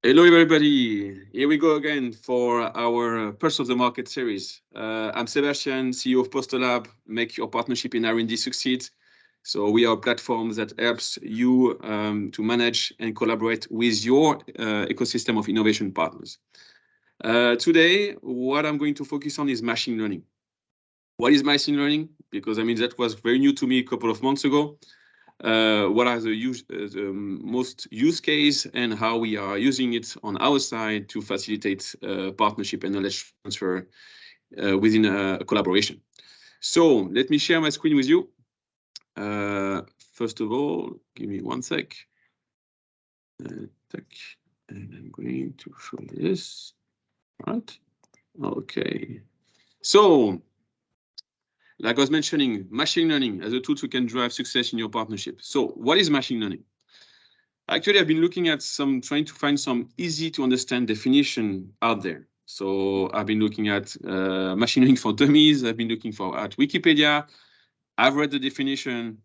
Hello, everybody. Here we go again for our Pulse of the Market series. I'm Sebastien, CEO of PosterLab. Make your partnership in R&D succeed. So we are a platform that helps you to manage and collaborate with your ecosystem of innovation partners. Today, what I'm going to focus on is machine learning. What is machine learning? Because that was very new to me a couple of months ago. What are the most use case and how we are using it on our side to facilitate partnership and knowledge transfer within a collaboration. So let me share my screen with you. First of all, give me one sec. And I'm going to show this. All right. Okay. So, like I was mentioning, machine learning as a tool that can drive success in your partnership. So what is machine learning? Actually, I've been looking at trying to find some easy to understand definition out there. So I've been looking at machine learning for dummies. I've been looking at Wikipedia. I've read the definition.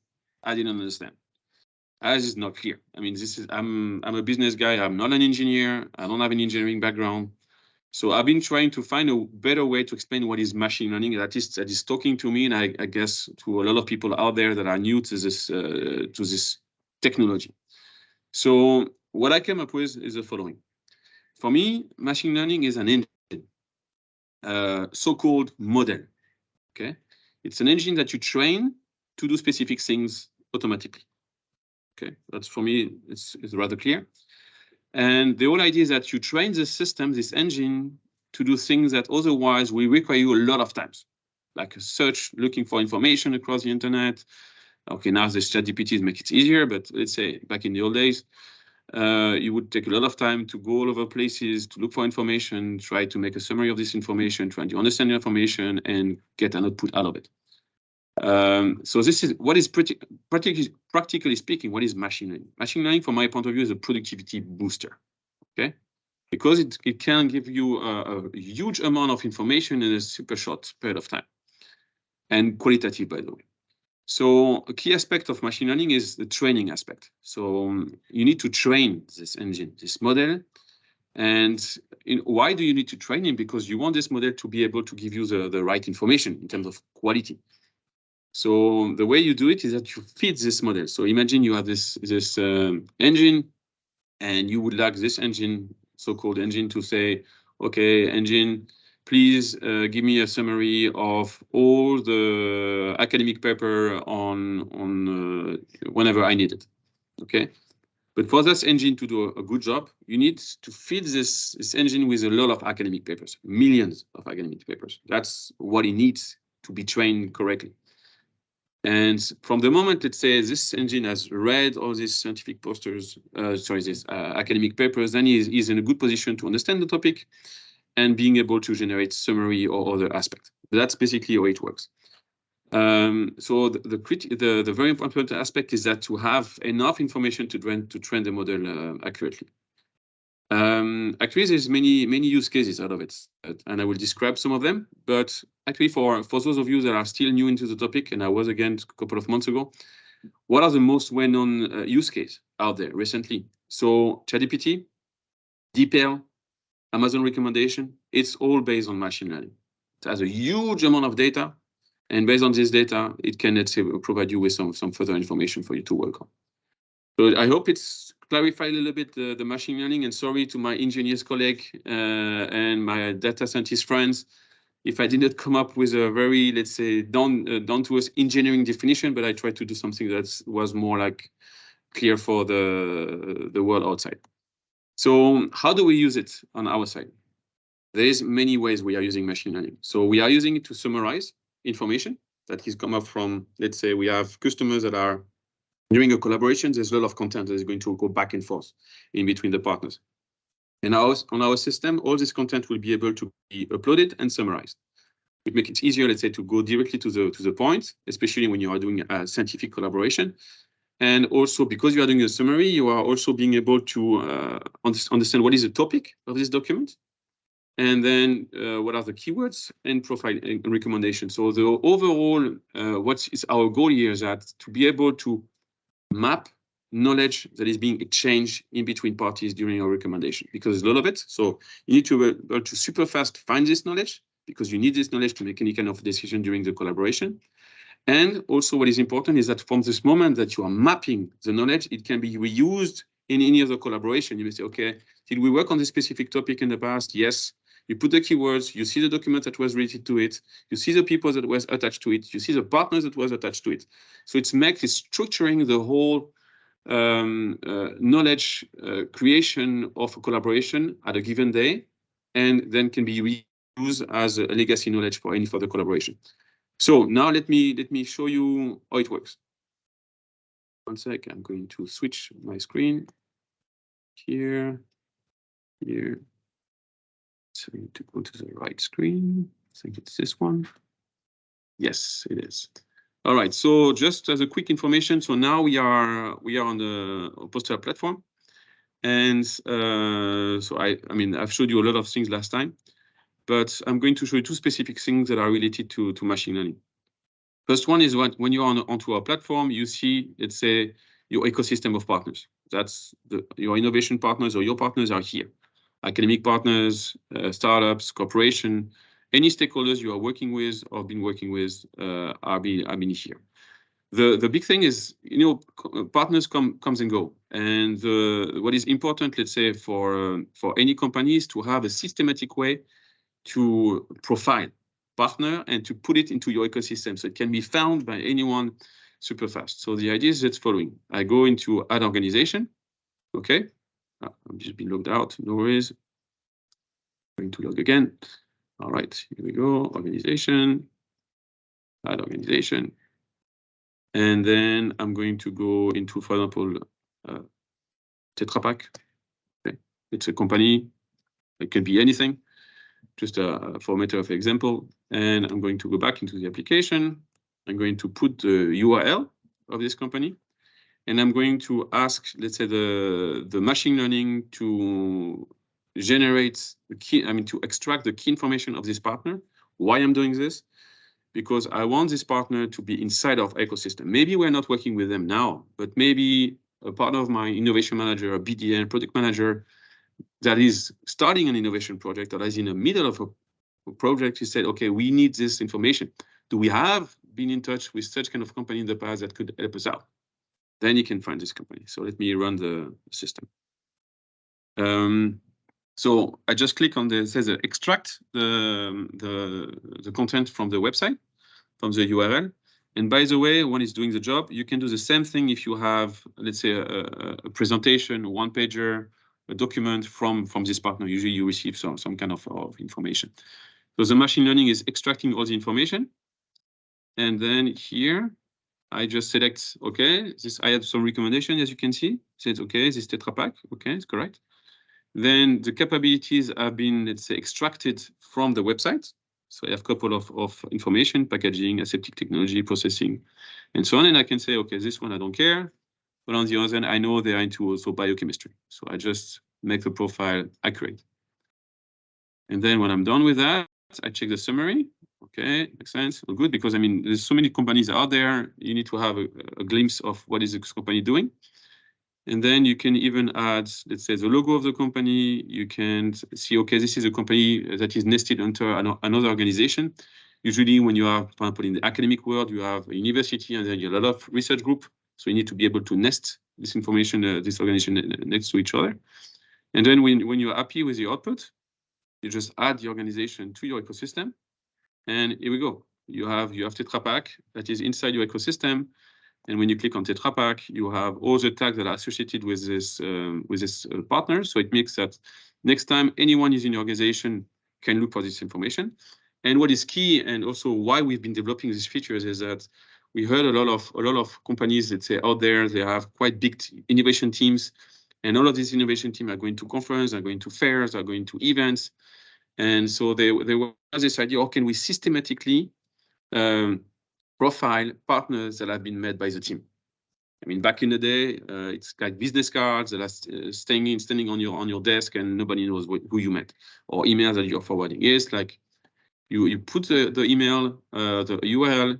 I didn't understand. As is not clear. I'm a business guy. I'm not an engineer. I don't have an engineering background. So I've been trying to find a better way to explain what is machine learning that is talking to me, and I guess to a lot of people out there that are new to this technology. So what I came up with is the following. For me, machine learning is an engine, so-called model. Okay, it's an engine that you train to do specific things automatically. Okay, that's for me, it's rather clear. And the whole idea is that you train the system, this engine, to do things that otherwise will require you a lot of times, like a search, looking for information across the internet. Okay, now the ChatGPT make it easier, but let's say back in the old days, you would take a lot of time to go all over places, to look for information, try to make a summary of this information, trying to understand the information and get an output out of it. So this is what is practically speaking, what is machine learning? Machine learning, from my point of view, is a productivity booster, okay? Because it can give you a huge amount of information in a super short period of time, and qualitative, by the way. So a key aspect of machine learning is the training aspect. So you need to train this engine, this model. And why do you need to train it? Because you want this model to be able to give you the right information in terms of quality. So the way you do it is that you feed this model. So imagine you have this engine, and you would like this engine, so-called engine, to say, okay, engine, please give me a summary of all the academic paper on whenever I need it. Okay. But for this engine to do a good job, you need to feed this engine with a lot of academic papers, millions of academic papers. That's what it needs to be trained correctly. And from the moment, let's say, this engine has read all these scientific posters, these academic papers, then he's in a good position to understand the topic and being able to generate summary or other aspects. That's basically how it works. So the very important aspect is that to have enough information to train the model accurately. Actually, there's many use cases out of it, and I will describe some of them. But actually, for those of you that are still new into the topic, and I was again a couple of months ago, what are the most well-known use cases out there recently? So ChatGPT, DeepL, Amazon recommendation, it's all based on machine learning. It has a huge amount of data, and based on this data, it can, let's say, provide you with some further information for you to work on. So I hope it's clarified a little bit the machine learning, and sorry to my engineers colleague and my data scientist friends if I did not come up with a very, let's say, down to earth engineering definition, but I tried to do something that was more like clear for the world outside. So how do we use it on our side? There is many ways we are using machine learning. So we are using it to summarize information that has come up from, let's say, we have customers that are during a collaboration, there's a lot of content that is going to go back and forth in between the partners. And on our system, all this content will be able to be uploaded and summarized. It makes it easier, let's say, to go directly to the point, especially when you are doing a scientific collaboration. And also, because you are doing a summary, you are also being able to understand what is the topic of this document, and then what are the keywords and profile and recommendations. So the overall, what is our goal here is that to be able to map knowledge that is being exchanged in between parties during our recommendation, because there's a lot of it. So you need to be able to super fast find this knowledge, because you need this knowledge to make any kind of decision during the collaboration. And also what is important is that from this moment that you are mapping the knowledge, it can be reused in any other collaboration. You may say, okay, did we work on this specific topic in the past? Yes. You put the keywords, you see the document that was related to it, you see the people that was attached to it, you see the partners that was attached to it. So it's structuring the whole knowledge creation of a collaboration at a given day, and then can be reused as a legacy knowledge for any further collaboration. So now let me show you how it works. One sec, I'm going to switch my screen here. So I need to go to the right screen. I think it's this one. Yes, it is. All right. So just as a quick information, so now we are on the PosterLab platform, and so I mean I've showed you a lot of things last time, but I'm going to show you two specific things that are related to machine learning. First one is when you're onto our platform, you see, let's say, your ecosystem of partners. That's your innovation partners, or your partners are here. Academic partners, startups, corporation, any stakeholders you are working with or been working with are being here. The big thing is, partners comes and go, and what is important, let's say, for any company is to have a systematic way to profile partner and to put it into your ecosystem so it can be found by anyone super fast. So the idea is it's following. I go into add organization. Okay, I'm just been logged out, no worries. Going to log again. All right, here we go, organization, add organization. And then I'm going to go into, for example, Tetra Pak. Okay. It's a company, it can be anything, just for a matter of example. And I'm going to go back into the application. I'm going to put the URL of this company. And I'm going to ask, let's say, the machine learning to generate the key, to extract the key information of this partner. Why I'm doing this? Because I want this partner to be inside of ecosystem. Maybe we're not working with them now, but maybe a part of my innovation manager, a BDM, product manager, that is starting an innovation project, that is in the middle of a project, he said, okay, we need this information. Do we have been in touch with such kind of company in the past that could help us out? Then you can find this company. So let me run the system. So I just click on it says extract the content from the website, from the URL. And by the way, when it's doing the job, you can do the same thing if you have, let's say, a presentation, a one-pager, a document from this partner. Usually you receive some kind of information. So the machine learning is extracting all the information. And then here, I just select, okay, I have some recommendation, as you can see. It says, okay, this Tetra Pak, okay, it's correct. Then the capabilities have been, let's say, extracted from the website. So I have a couple of information, packaging, aseptic technology, processing, and so on. And I can say, okay, this one I don't care. But on the other hand, I know they are into also biochemistry. So I just make the profile accurate. And then when I'm done with that, I check the summary. Okay, makes sense. Well, good, because there's so many companies out there. You need to have a glimpse of what is this company doing. And then you can even add, let's say, the logo of the company. You can see, okay, this is a company that is nested under another organization. Usually when you are, for example, in the academic world, you have a university and then you have a lot of research group. So you need to be able to nest this information, this organization next to each other. And then when you're happy with the output, you just add the organization to your ecosystem. And here we go. You have Tetra Pak that is inside your ecosystem. And when you click on Tetra Pak, you have all the tags that are associated with this partner. So it makes that next time anyone is in your organization can look for this information. And what is key, and also why we've been developing these features, is that we heard a lot of companies that say out there they have quite big innovation teams, and all of these innovation teams are going to conferences, are going to fairs, are going to events, and so there was this idea: how can we systematically profile partners that have been made by the team? Back in the day, it's like business cards that are standing on your desk, and nobody knows who you met, or emails that you're forwarding. Yes, like you put the email, the URL,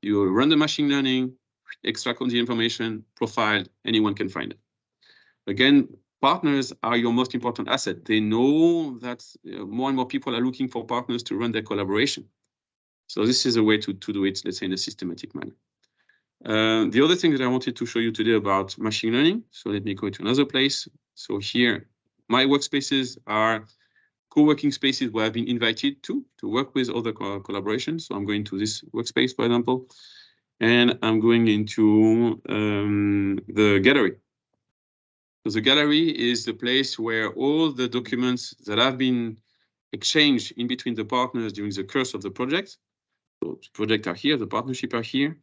you run the machine learning, extract all the information, profile, anyone can find it. Again, partners are your most important asset. They know that more and more people are looking for partners to run their collaboration. So this is a way to do it, let's say, in a systematic manner. The other thing that I wanted to show you today about machine learning, so let me go to another place. So here, my workspaces are co-working spaces where I've been invited to work with other collaborations. So I'm going to this workspace, for example, and I'm going into the gallery. So the gallery is the place where all the documents that have been exchanged in between the partners during the course of the project. So the projects are here, the partnership are here.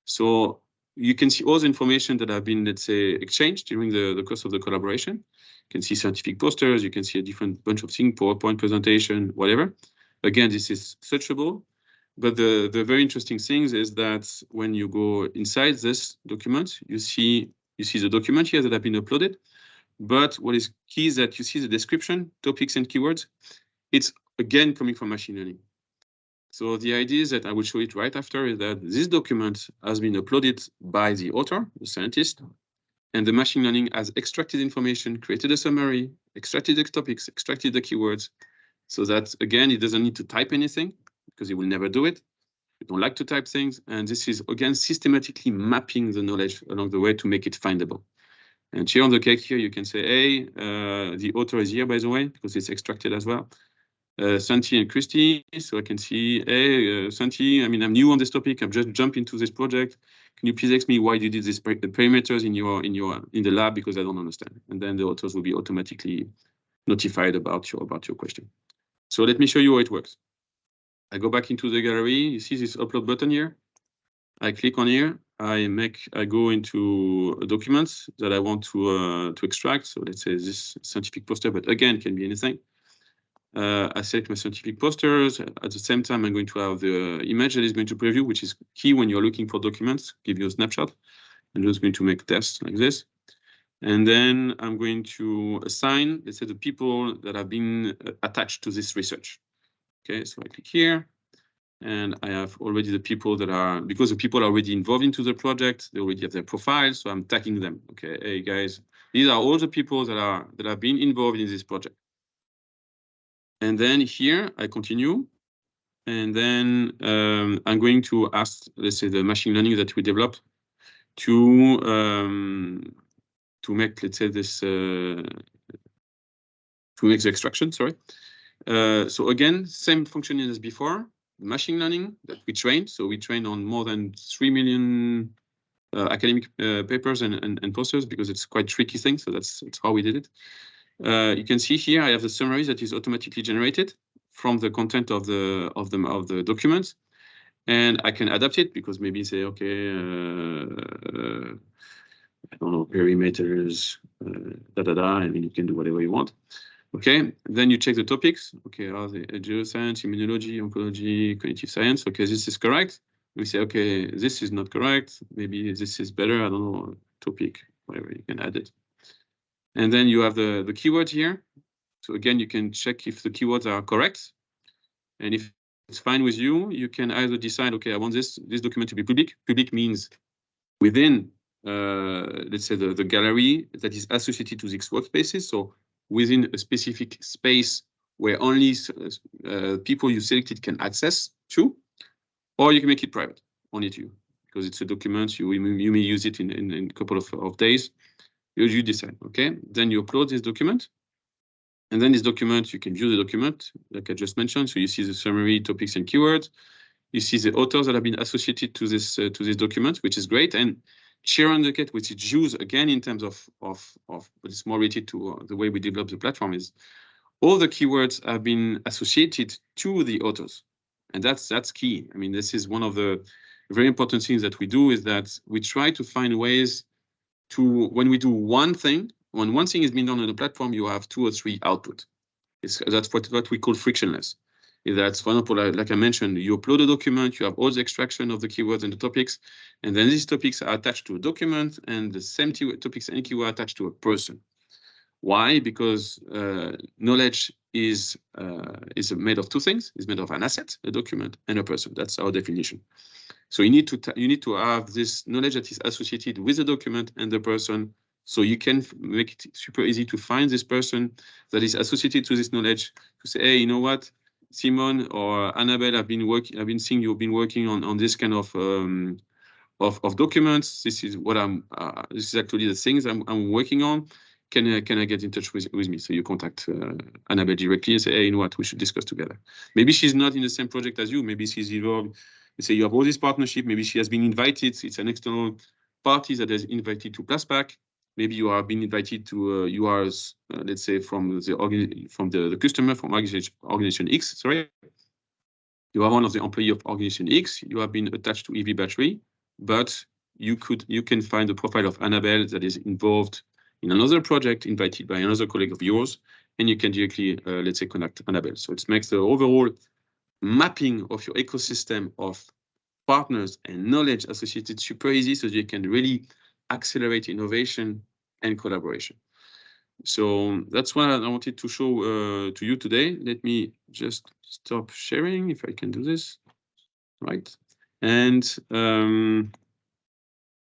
So you can see all the information that have been, let's say, exchanged during the course of the collaboration. You can see scientific posters, you can see a different bunch of things, PowerPoint presentation, whatever. Again, this is searchable. But the very interesting thing is that when you go inside this document, you see the document here that have been uploaded. But what is key is that you see the description, topics and keywords. It's again coming from machine learning. So the idea is that I will show it right after is that this document has been uploaded by the author, the scientist, and the machine learning has extracted information, created a summary, extracted the topics, extracted the keywords, so that again, it doesn't need to type anything because it will never do it. We don't like to type things. And this is again, systematically mapping the knowledge along the way to make it findable. And here on the cake here, you can say, hey, the author is here, by the way, because it's extracted as well. Santi and Christy, so I can see, hey, Santi, I mean, I'm new on this topic. I've just jumped into this project. Can you please ask me why you did this parameters in the lab, because I don't understand. And then the authors will be automatically notified about your question. So let me show you how it works. I go back into the gallery. You see this upload button here. I click on here. I go into documents that I want to extract. So let's say this scientific poster, but again, can be anything. I select my scientific posters. At the same time, I'm going to have the image that is going to preview, which is key when you're looking for documents, give you a snapshot. I'm just going to make tests like this. And then I'm going to assign, let's say, the people that have been attached to this research. Okay, so I click here. And I have already the people that are, because the people are already involved into the project, they already have their profiles, so I'm tagging them. Okay, hey guys, these are all the people that have been involved in this project. And then here I continue, and then I'm going to ask, let's say, the machine learning that we developed to make, let's say, this to make the extraction. Sorry. So again, same function as before. Machine learning that we trained. So we trained on more than 3 million academic papers and posters, because it's quite tricky thing. So that's how we did it. You can see here I have the summaries that is automatically generated from the content of the documents, and I can adapt it, because maybe say, okay, I don't know, perimeters, I mean, you can do whatever you want. Okay, then you check the topics. Okay, are they geoscience, immunology, oncology, cognitive science? Okay, this is correct. We say, okay, this is not correct. Maybe this is better. I don't know, topic, whatever, you can add it. And then you have the keywords here. So again, you can check if the keywords are correct. And if it's fine with you, you can either decide, okay, I want this document to be public. Public means within, let's say, the gallery that is associated to these workspaces. So within a specific space where only people you selected can access to, or you can make it private, only to you, because it's a document. You may use it in a couple of days. You decide, okay? Then you upload this document. And then this document, you can view the document, like I just mentioned. So you see the summary, topics, and keywords. You see the authors that have been associated to this document, which is great. And share on the cat, which is used again in terms of but it's more related to the way we develop the platform, is all the keywords have been associated to the authors. And that's key. I mean, this is one of the very important things that we do, is that we try to find ways to, when we do one thing, when one thing is being done on the platform, you have 2 or 3 output. That's what we call frictionless. That's, for example, like I mentioned, you upload a document, you have all the extraction of the keywords and the topics, and then these topics are attached to a document, and the same topics and keyword attached to a person. Why? Because knowledge is made of 2 things. It's made of an asset, a document, and a person. That's our definition. So you need to have this knowledge that is associated with the document and the person. So you can make it super easy to find this person that is associated to this knowledge, to say, hey, you know what, Simon or Annabelle, I've been seeing you've been working on this kind of documents. This is what this is actually the things I'm working on. Can I get in touch with me? So you contact Annabelle directly and say, hey, you know what, we should discuss together. Maybe she's not in the same project as you. Maybe she's involved. You say you have all this partnership. Maybe she has been invited. It's an external party that is invited to PlusPack. Maybe you are being invited to you are let's say from the customer from organization X. Sorry, you are one of the employee of organization X. You have been attached to EV battery, but you can find the profile of Annabelle that is involved in another project invited by another colleague of yours, and you can directly let's say connect Annabelle. So it makes the overall mapping of your ecosystem of partners and knowledge associated super easy, so you can really accelerate innovation and collaboration. So that's what I wanted to show to you today. Let me just stop sharing if I can do this, right? And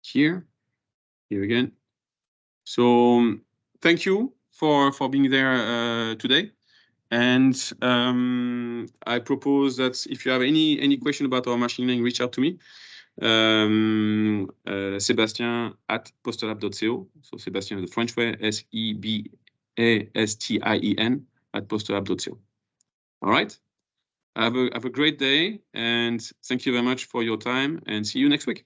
here again. So thank you for being there today. And I propose that if you have any question about our machine learning, reach out to me. Sebastien at PosterLab.co. So Sebastien the French way, Sebastien at PosterLab.co. All right. Have a great day, and thank you very much for your time, and see you next week.